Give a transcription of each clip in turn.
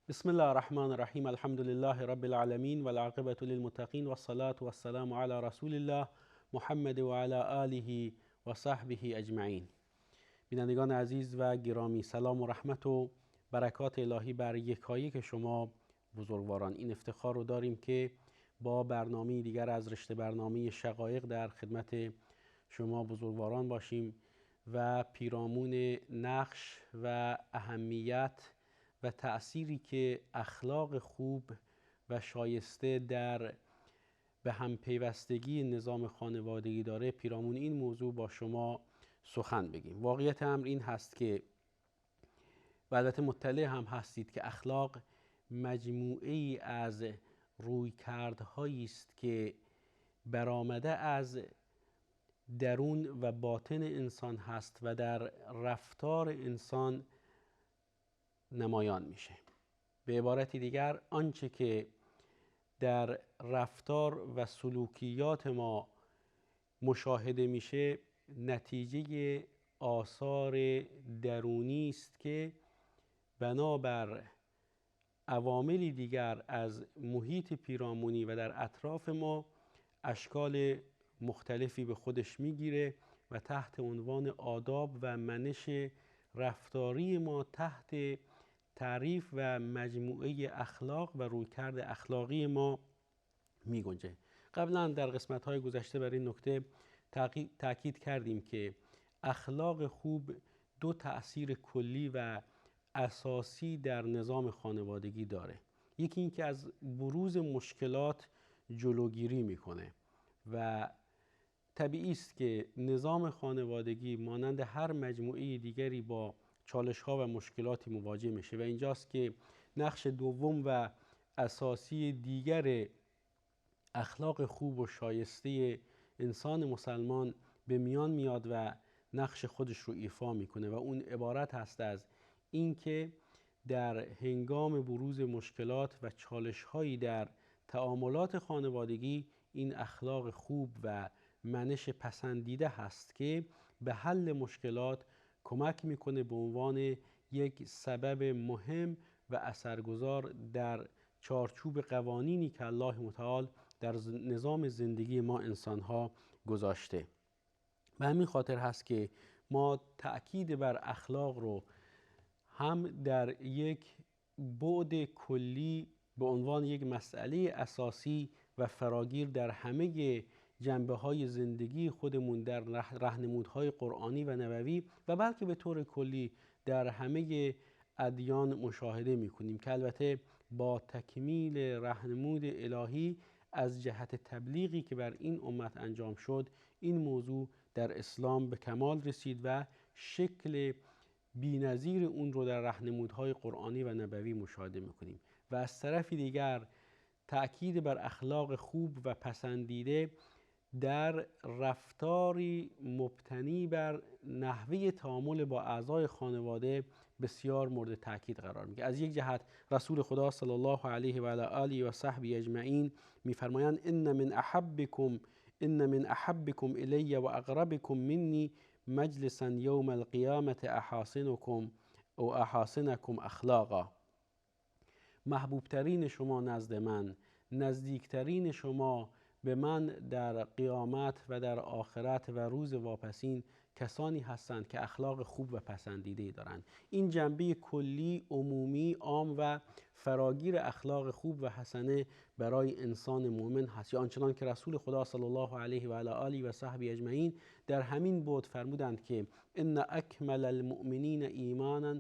بسم الله الرحمن الرحیم. الحمد لله رب العالمین و العاقبة للمتقین و الصلاة و السلام علی رسول الله محمد و علی آله و صحبه اجمعین. بینندگان عزیز و گرامی، سلام و رحمت و برکات الهی بر یکایک شما بزرگواران. این افتخار رو داریم که با برنامه دیگر از رشته برنامه شقایق در خدمت شما بزرگواران باشیم و پیرامون نقش و اهمیت و تأثیری که اخلاق خوب و شایسته در به هم پیوستگی نظام خانوادگی داره، پیرامون این موضوع با شما سخن بگیم. واقعیت امر این هست که و البته مطلع هم هستید که اخلاق مجموعه ای از رویکردهایی است که برآمده از درون و باطن انسان هست و در رفتار انسان نمایان میشه. به عبارت دیگر، آنچه که در رفتار و سلوکیات ما مشاهده میشه نتیجه آثار درونی است که بنابر عواملی دیگر از محیط پیرامونی و در اطراف ما اشکال مختلفی به خودش میگیره و تحت عنوان آداب و منش رفتاری ما تحت تعریف و مجموعه اخلاق و رویکرد اخلاقی ما می گنجه. قبلا در قسمت‌های گذشته بر این نکته تاکید کردیم که اخلاق خوب دو تأثیر کلی و اساسی در نظام خانوادگی داره. یکی این که از بروز مشکلات جلوگیری میکنه و طبیعی است که نظام خانوادگی مانند هر مجموعه دیگری با چالش‌ها و مشکلاتی مواجه میشه و اینجاست که نقش دوم و اساسی دیگر اخلاق خوب و شایسته انسان مسلمان به میان میاد و نقش خودش رو ایفا میکنه و اون عبارت هست از اینکه در هنگام بروز مشکلات و چالش‌هایی در تعاملات خانوادگی این اخلاق خوب و منش پسندیده هست که به حل مشکلات کمک میکنه به عنوان یک سبب مهم و اثرگذار در چارچوب قوانینی که الله متعال در نظام زندگی ما انسانها گذاشته. به همین خاطر هست که ما تأکید بر اخلاق رو هم در یک بعد کلی به عنوان یک مسئله اساسی و فراگیر در همه جنبه‌های زندگی خودمون در راهنمودهای قرآنی و نبوی و بلکه به طور کلی در همه ادیان مشاهده می‌کنیم که البته با تکمیل راهنمود الهی از جهت تبلیغی که بر این امت انجام شد، این موضوع در اسلام به کمال رسید و شکل بی‌نظیر اون رو در راهنمودهای قرآنی و نبوی مشاهده می‌کنیم. و از طرف دیگر تأکید بر اخلاق خوب و پسندیده در رفتاری مبتنی بر نحوه تعامل با اعضای خانواده بسیار مورد تأکید قرار میگیره. از یک جهت رسول خدا صلی الله علیه و آله و صحبه اجمعین میفرمایند ان من احبکم الی و اقربکم منی مجلسا یوم القیامة احاسنکم او احاسنکم اخلاقا. محبوبترین شما نزد من، نزدیکترین شما به من در قیامت و در آخرت و روز واپسین کسانی هستند که اخلاق خوب و پسندیده دارند. این جنبه کلی، عمومی، عام و فراگیر اخلاق خوب و حسنه برای انسان مؤمن هست، یا آنچنان که رسول خدا صلی الله علیه و آله و صحبه اجمعین در همین بعد فرمودند که ان اکمل المؤمنین ایمانا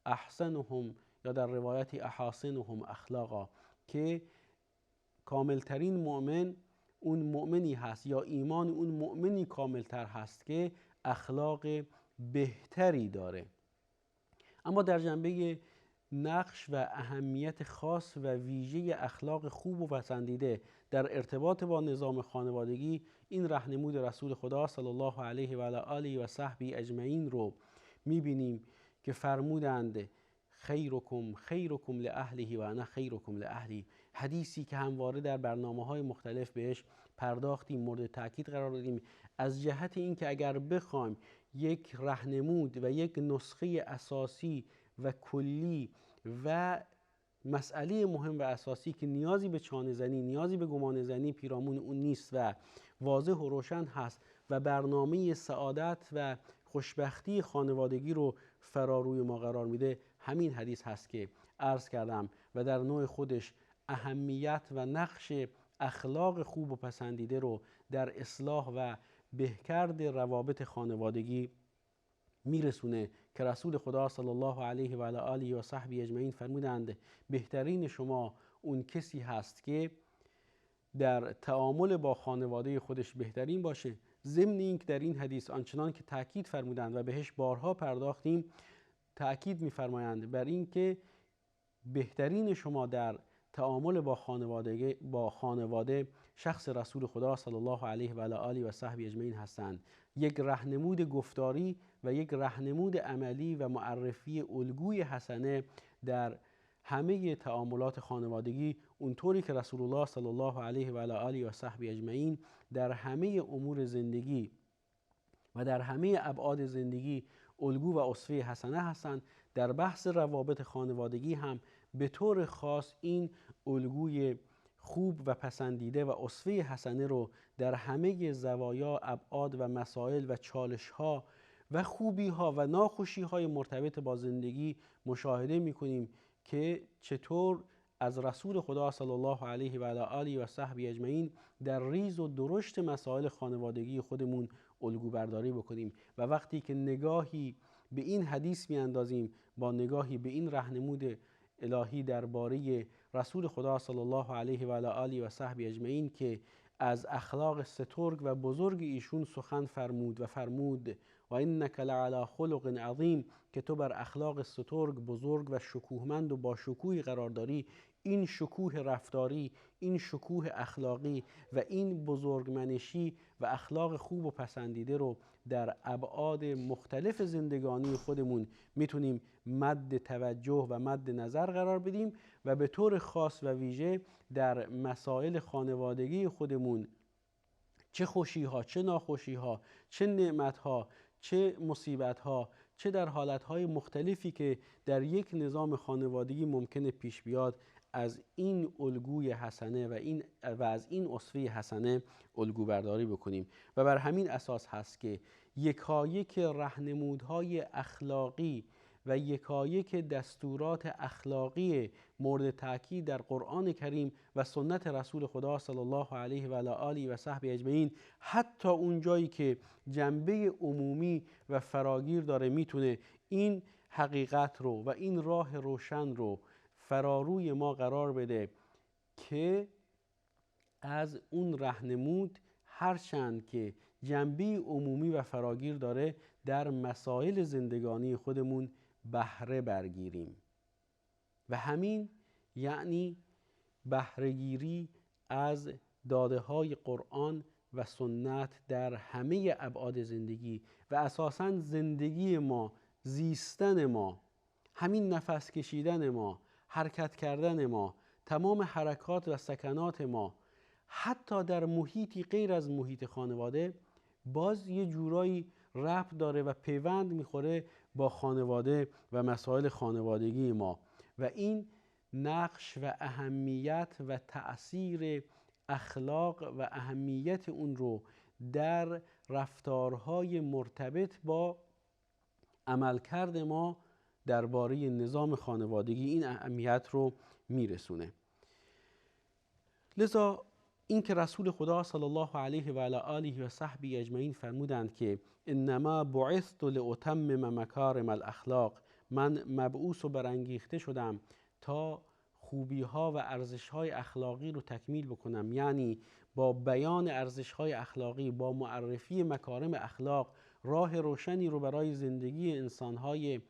احسنهم، یا در روایت احاسنهم اخلاقا، که کاملترین مؤمن اون مؤمنی هست یا ایمان اون مؤمنی کاملتر هست که اخلاق بهتری داره. اما در جنبه نقش و اهمیت خاص و ویژه اخلاق خوب و پسندیده در ارتباط با نظام خانوادگی، این راهنمود رسول خدا صلی الله علیه و آله و صحبه اجمعین رو می‌بینیم که فرمودند خیرکم خیرکم لاهله و انا خیرکم لاهلی. حدیثی که همواره در برنامه‌های مختلف بهش پرداختیم، مورد تاکید قرار دادیم، از جهت اینکه اگر بخوایم یک راهنمود و یک نسخه اساسی و کلی و مسئله مهم و اساسی که نیازی به چانه زنی، نیازی به گمان زنی پیرامون اون نیست و واضح و روشن هست و برنامه سعادت و خوشبختی خانوادگی رو فراروی ما قرار میده، همین حدیث هست که عرض کردم و در نوع خودش اهمیت و نقش اخلاق خوب و پسندیده رو در اصلاح و بهکرد روابط خانوادگی میرسونه که رسول خدا صلی الله علیه و آله و صحبه اجمعین فرمودند بهترین شما اون کسی هست که در تعامل با خانواده خودش بهترین باشه. ضمن اینکه در این حدیث آنچنان که تاکید فرمودند و بهش بارها پرداختیم، تاکید می‌فرمایند بر این که بهترین شما در تعامل با خانواده شخص رسول خدا صلی الله علیه و آله و صحبه اجمعین هستند. یک راهنمود گفتاری و یک راهنمود عملی و معرفی الگوی حسنه در همه تعاملات خانوادگی، اونطوری که رسول الله صلی الله علیه و آله و صحبه اجمعین در همه امور زندگی و در همه ابعاد زندگی الگو و اسوه حسنه هستند، در بحث روابط خانوادگی هم به طور خاص این الگوی خوب و پسندیده و اسوه حسنه رو در همه زوایا، ابعاد و مسائل و چالش‌ها و خوبی‌ها و ناخوشی‌های مرتبط با زندگی مشاهده می‌کنیم که چطور از رسول خدا صلی الله علیه و آله و صحبه اجمعین در ریز و درشت مسائل خانوادگی خودمون الگو برداری بکنیم و وقتی که نگاهی به این حدیث میاندازیم با نگاهی به این راهنمود الهی درباره رسول خدا صلی الله علیه و آله و صحبه اجمعین که از اخلاق سترگ و بزرگ ایشون سخن فرمود و انک لعلی خلق عظیم، که تو بر اخلاق سترگ، بزرگ و شکوهمند و با شکوهی قرار داری. این شکوه رفتاری، این شکوه اخلاقی و این بزرگمنشی و اخلاق خوب و پسندیده رو در ابعاد مختلف زندگانی خودمون میتونیم مد توجه و مد نظر قرار بدیم و به طور خاص و ویژه در مسائل خانوادگی خودمون چه خوشی‌ها، چه ناخوشی‌ها، چه نعمت‌ها، چه مصیبت‌ها، چه در حالت‌های مختلفی که در یک نظام خانوادگی ممکنه پیش بیاد، از این الگوی حسنه و از این اسوه حسنه الگو برداری بکنیم و بر همین اساس هست که یکایک راهنمودهای اخلاقی و یکایک دستورات اخلاقی مورد تاکید در قرآن کریم و سنت رسول خدا صلی الله علیه و آله و صحبه اجمعین، حتی اون جایی که جنبه عمومی و فراگیر داره، میتونه این حقیقت رو و این راه روشن رو فراروی ما قرار بده که از اون راهنمود هرچند که جنبه عمومی و فراگیر داره در مسائل زندگانی خودمون بهره برگیریم و همین یعنی بهره‌گیری از داده های قرآن و سنت در همه ابعاد زندگی و اساساً زندگی ما، زیستن ما، همین نفس کشیدن ما، حرکت کردن ما، تمام حرکات و سکنات ما، حتی در محیطی غیر از محیط خانواده، باز یه جورایی ربط داره و پیوند میخوره با خانواده و مسائل خانوادگی ما و این نقش و اهمیت و تأثیر اخلاق و اهمیت اون رو در رفتارهای مرتبط با عملکرد ما درباره نظام خانوادگی این اهمیت رو میرسونه. لذا این که رسول خدا صلی الله علیه و آله و صحبه اجمعین فرمودند که انما بعثت لاتمم مکارم الاخلاق، من مبعوث و برانگیخته شدم تا خوبی ها و ارزش های اخلاقی رو تکمیل بکنم، یعنی با بیان ارزش های اخلاقی، با معرفی مکارم اخلاق، راه روشنی رو برای زندگی انسان های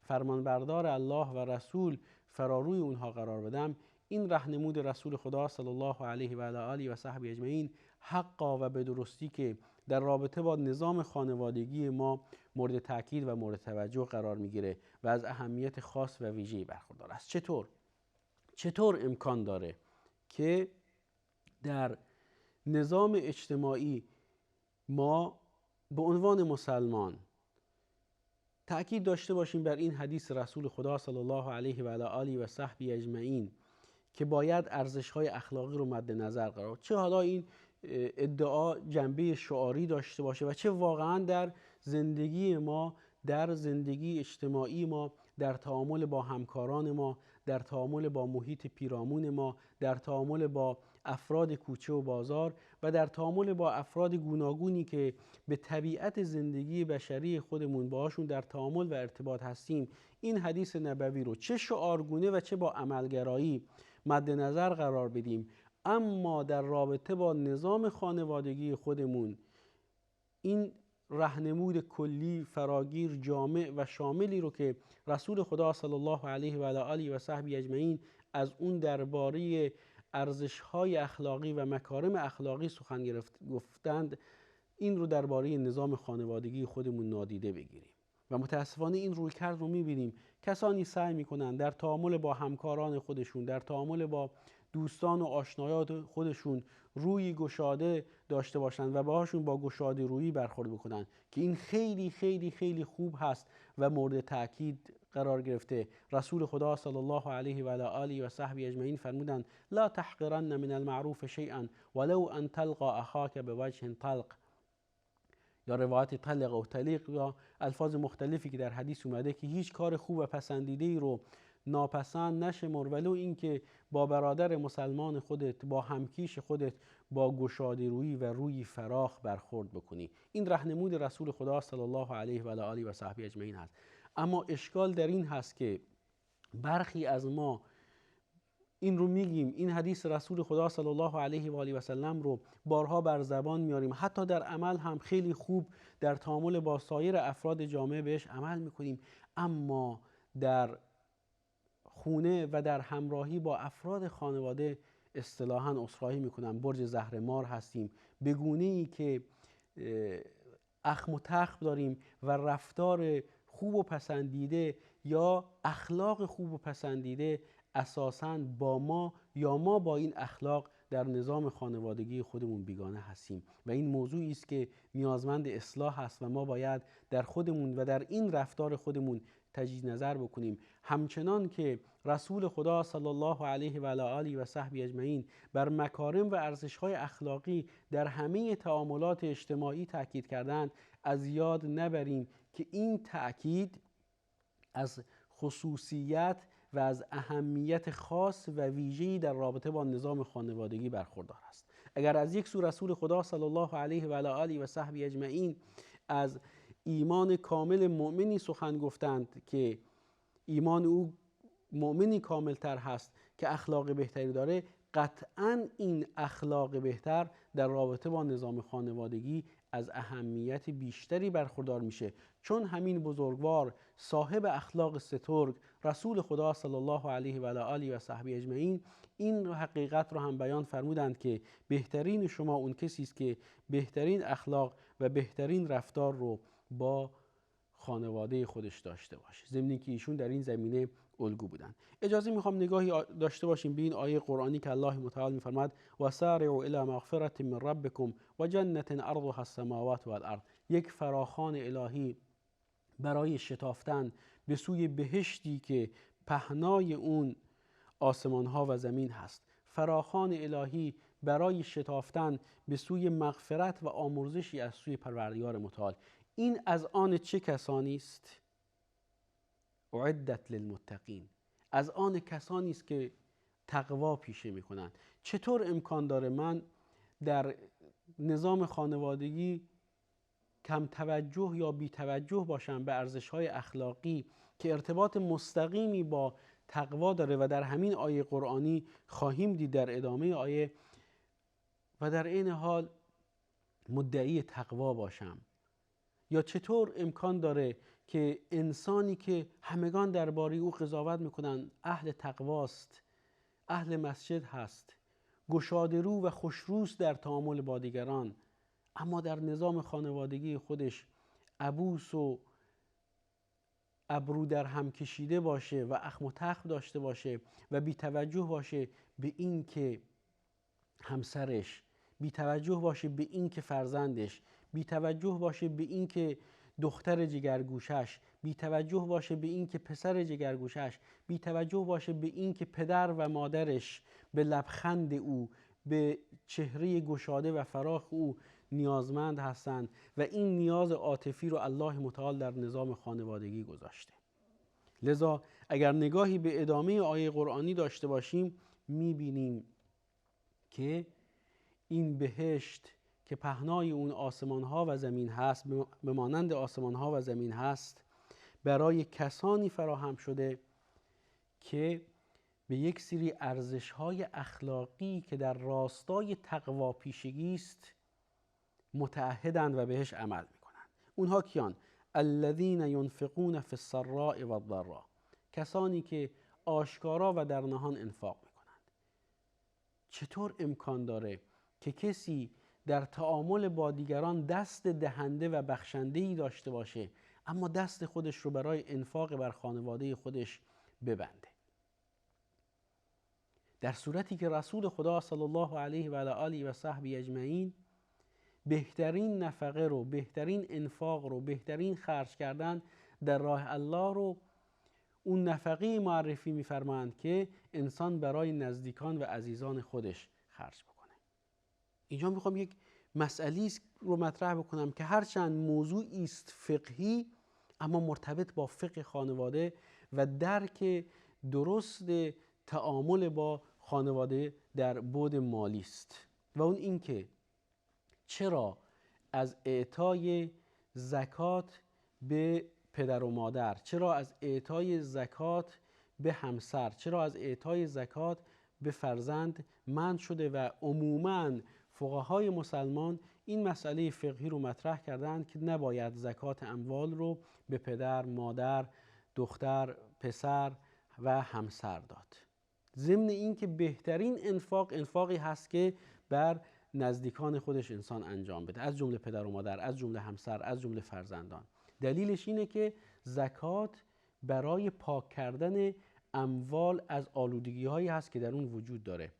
فرمانبردار الله و رسول فراروی اونها قرار بدم. این راهنمود رسول خدا صلی الله علیه و آله و صحبه اجمعین حقا و به درستی که در رابطه با نظام خانوادگی ما مورد تاکید و مورد توجه قرار میگیره و از اهمیت خاص و ویژه‌ای برخوردار است. چطور امکان داره که در نظام اجتماعی ما به عنوان مسلمان تأکید داشته باشیم بر این حدیث رسول خدا صلی الله علیه و آله و صحبه اجمعین که باید ارزش‌های اخلاقی رو مد نظر قرار، چه حالا این ادعا جنبه شعاری داشته باشه و چه واقعا در زندگی ما، در زندگی اجتماعی ما، در تعامل با همکاران ما، در تعامل با محیط پیرامون ما، در تعامل با افراد کوچه و بازار و در تعامل با افراد گوناگونی که به طبیعت زندگی بشری خودمون باهاشون در تعامل و ارتباط هستیم، این حدیث نبوی رو چه شعارگونه و چه با عملگرایی مد نظر قرار بدیم. اما در رابطه با نظام خانوادگی خودمون این راهنمود کلی، فراگیر، جامع و شاملی رو که رسول خدا صلی الله علیه و آله و صحبه اجمعین از اون درباره ارزش‌های اخلاقی و مکارم اخلاقی سخن گفتند، این رو درباره نظام خانوادگی خودمون نادیده بگیریم. و متاسفانه این رویکرد رو می‌بینیم کسانی سعی می‌کنند در تعامل با همکاران خودشون، در تعامل با دوستان و آشنایات خودشون روی گشاده داشته باشند و باهاشون با گشاده رویی برخورد بکنند که این خیلی خیلی خیلی خوب هست و مورد تأکید قرار گرفته. رسول خدا صلی الله علیه و آله و صحبه اجمعین فرمودند لا تحقرن من المعروف شیئا ولو ان تلقى اخاک بوجه طلق، یا روایت طلق و طلیق یا الفاظ مختلفی که در حدیث اومده که هیچ کار خوب و پسندیده‌ای رو ناپسند نشمر ولو اینکه با برادر مسلمان خودت، با همکیش خودت با گشاده رویی و روی فراخ برخورد بکنی. این راهنمود رسول خدا صلی الله علیه و آله و صحبه اجمعین هست. اما اشکال در این هست که برخی از ما این رو میگیم، این حدیث رسول خدا صلی الله علیه و آله و سلم رو بارها بر زبان میاریم، حتی در عمل هم خیلی خوب در تعامل با سایر افراد جامعه بهش عمل میکنیم، اما در خونه و در همراهی با افراد خانواده اصطلاحاً عذرخواهی میکنم برج زهرمار هستیم، به گونه‌ای که اخم و تخم داریم و رفتار خوب و پسندیده یا اخلاق خوب و پسندیده اساساً با ما یا ما با این اخلاق در نظام خانوادگی خودمون بیگانه هستیم و این موضوعی است که نیازمند اصلاح است و ما باید در خودمون و در این رفتار خودمون تجدید نظر بکنیم. همچنان که رسول خدا صلی الله علیه و آله و صحبه اجمعین بر مکارم و ارزش‌های اخلاقی در همه تعاملات اجتماعی تاکید کردند، از یاد نبریم که این تاکید از خصوصیت و از اهمیت خاص و ویژه‌ای در رابطه با نظام خانوادگی برخوردار است. اگر از یک سو رسول خدا صلی الله علیه و آله و صحبه اجمعین از ایمان کامل مؤمنی سخن گفتند که ایمان او مؤمنی کاملتر هست که اخلاق بهتری داره، قطعاً این اخلاق بهتر در رابطه با نظام خانوادگی از اهمیت بیشتری برخوردار میشه، چون همین بزرگوار صاحب اخلاق سترگ رسول خدا صلی الله علیه و آله و صحبه اجمعین این حقیقت رو هم بیان فرمودند که بهترین شما اون کسی است که بهترین اخلاق و بهترین رفتار رو با خانواده خودش داشته باشه، ضمن که ایشون در این زمینه الگو بودن. اجازه میخوام نگاهی داشته باشیم به این آیه قرآنی که الله متعال میفرماد و سارعوا الی مغفرة من ربکم و جنة عرضها السماوات والارض، یک فراخوان الهی برای شتافتن به سوی بهشتی که پهنای اون آسمان ها و زمین هست، فراخوان الهی برای شتافتن به سوی مغفرت و آمرزشی از سوی پروردگار متعال. این از آن چه کسانی است؟ اعدت للمتقین، از آن کسانی است که تقوا پیشه میکنند. چطور امکان داره من در نظام خانوادگی کم توجه یا بی توجه باشم به ارزش‌های اخلاقی که ارتباط مستقیمی با تقوا داره و در همین آیه قرآنی خواهیم دید در ادامه آیه، و در این حال مدعی تقوا باشم؟ یا چطور امکان داره که انسانی که همگان درباره او قضاوت میکنن اهل تقواست، اهل مسجد هست، گشاده رو و خوشروست در تعامل با دیگران، اما در نظام خانوادگی خودش عبوس و ابرو در هم کشیده باشه و اخم و تخم داشته باشه و بی توجه باشه به این که همسرش، بی توجه باشه به این که فرزندش، بی توجه باشه به این که دختر جگرگوشش، بی توجه باشه به این که پسر جگرگوشش، بی توجه باشه به این که پدر و مادرش به لبخند او، به چهره گشاده و فراخ او نیازمند هستند و این نیاز عاطفی رو الله متعال در نظام خانوادگی گذاشته. لذا اگر نگاهی به ادامه آیه قرآنی داشته باشیم میبینیم که این بهشت که پهنای اون آسمان‌ها و زمین هست، به مانند آسمان‌ها و زمین هست، برای کسانی فراهم شده که به یک سری ارزش‌های اخلاقی که در راستای تقوا پیشگی است متعهدند و بهش عمل می‌کنند. اونها کیان؟ الذین ینفقون فی السراء و الضراء، کسانی که آشکارا و در نهان انفاق می‌کنند. چطور امکان داره که کسی در تعامل با دیگران دست دهنده و بخشنده‌ای داشته باشه اما دست خودش رو برای انفاق بر خانواده خودش ببنده؟ در صورتی که رسول خدا صلی الله علیه و آله و صحبه اجمعین بهترین نفقه رو، بهترین انفاق رو، بهترین خرج کردن در راه الله رو اون نفقه معرفی می‌فرمایند که انسان برای نزدیکان و عزیزان خودش خرج بکنه. اینجا میخوام یک مسئله رو مطرح بکنم که هرچند موضوعی است فقهی اما مرتبط با فقه خانواده و درک درست تعامل با خانواده در بعد مالی است و اون این که چرا از اعطای زکات به پدر و مادر، چرا از اعطای زکات به همسر، چرا از اعطای زکات به فرزند منع شده و عموماً فقهای مسلمان این مسئله فقهی رو مطرح کردند که نباید زکات اموال رو به پدر، مادر، دختر، پسر و همسر داد. ضمن این که بهترین انفاق انفاقی هست که بر نزدیکان خودش انسان انجام بده، از جمله پدر و مادر، از جمله همسر، از جمله فرزندان. دلیلش اینه که زکات برای پاک کردن اموال از آلودگی هایی هست که در اون وجود داره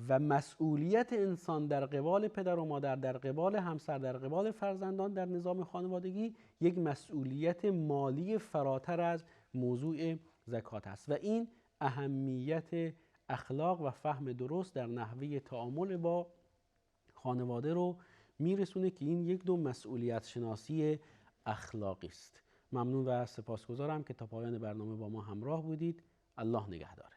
و مسئولیت انسان در قبال پدر و مادر، در قبال همسر، در قبال فرزندان در نظام خانوادگی یک مسئولیت مالی فراتر از موضوع زکات است و این اهمیت اخلاق و فهم درست در نحوه تعامل با خانواده رو میرسونه که این یک دو مسئولیت شناسی اخلاقی است. ممنون و سپاسگزارم که تا پایان برنامه با ما همراه بودید. الله نگهدارتون.